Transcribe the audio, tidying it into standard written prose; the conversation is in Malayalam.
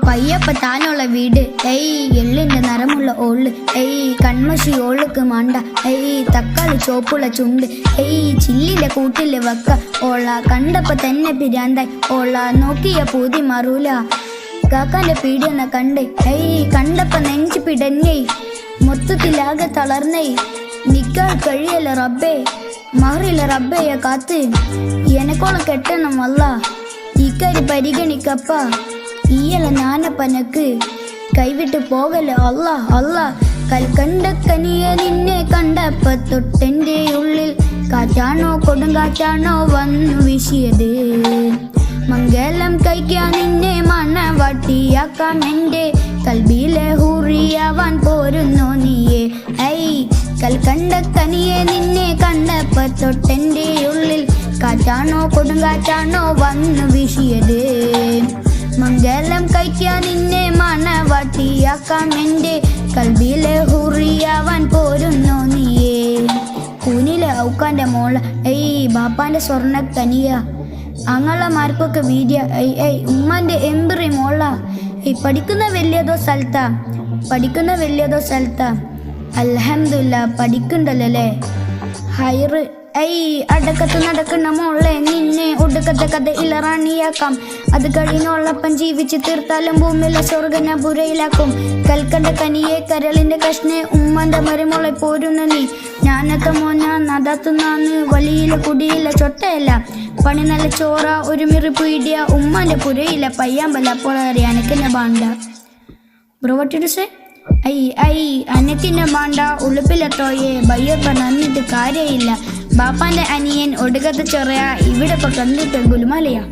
പയ്യപ്പ താനുള്ള വീട് എള്ളിന്റെ നിറമുള്ള ഓള് കൺമഷി ഓൾക്ക് മണ്ട തക്കാളി ചോപ്പുള്ള ചുണ്ട് ചില്ലിലെ കൂട്ടില് വെക്ക ഓള കണ്ടപ്പ തന്നെ പിരാന്തായി ഓള നോക്കിയ പൂതി മറൂല കാക്കാന്റെ പീടിയെന്ന കണ്ട് കണ്ടപ്പ നെഞ്ചു പിടഞ്ഞേ മൊത്തത്തിലാകെ തളർന്നേ നിക്കാൻ കഴിയല്ല റബ്ബേ മഹറില്ല റബ്ബയെ കാത്ത് എനക്കോളം കെട്ടണം അല്ല ഇക്കരി പരിഗണിക്കപ്പ ഈയല ഞാനപ്പനക്ക് കൈവിട്ട് പോകല അല്ല അല്ല കൽക്കണ്ട കനിയ നിന്നെ കണ്ടപ്പ തൊട്ടെന്റെ ഉള്ളിൽ കാറ്റാണോ കൊടുങ്കാറ്റാണോ വന്നു വീശിയത് മംഗലം കഴിക്കാൻ നിന്നെ മണവാട്ടിയാക്കാം എന്റെ കൽബിലെ ഹൂറിയാവാൻ പോരുന്നോ നീയെ കൽക്കണ്ട കനിയെ നിന്നെ കണ്ടപ്പ തൊട്ടെന്റെ ഉള്ളിൽ കാറ്റാണോ കൊടുങ്കാറ്റാണോ വന്നു വീശിയത് മംഗലം കഴിക്കാൻ നിന്നെ മണവാട്ടിയാക്കാം എന്റെ കൽബിലെ ഹൂറിയാവാൻ പോരുന്നോ നീയെ കൂനിലെ ഔക്കാന്റെ മോള ബാപ്പാന്റെ സ്വർണ്ണ കനിയ അങ്ങളമാർക്കൊക്കെ വീര്യ ഉമ്മാന്റെ എംബ്രി മോള പഠിക്കുന്ന വലിയതോ സ്ഥലത്താ അൽഹംദുലില്ലാ പഠിക്കണ്ടല്ലേ ഹൈറ് അടക്കത്ത് നടക്കുന്ന മോളെ നിന്നെ ഒടുക്കത്തെ കഥ ഇളറാണിയാക്കാം അത് കഴിഞ്ഞോളപ്പം ജീവിച്ച് തീർത്താലും ഭൂമിയിലെ സ്വർഗന പുരയിലാക്കും കൽക്കണ്ട കനിയെ കരളിന്റെ കഷ്ണെ ഉമ്മന്റെ മരുമോളെ പോരുന്ന നീ ഞാനൊക്കെ മോന നദാത്തുന്നാന്ന് വലിയിലെ കുടിയിലെ ചൊട്ടയല്ല പണി നല്ല ചോറ ഒരു മിറി പീടിയ ഉമ്മന്റെ പുരയില പയ്യാമ്പല അപ്പോൾ അറിയാനക്കെന്നെ ബാണ്ട ബ്രോ വാട്ട് യു സേ അനക്കിന്നെ ബാണ്ട ഉളുപ്പിലെത്തോയെ ബയ്യപ്പ നന്നിട്ട് കാര്യമില്ല ബാപ്പാന്റെ അനിയൻ ഒടുക്കത്തെ ചൊറയ ഇവിടെ ഇപ്പൊ കണ്ടിട്ട് ഗുലുമാലയാ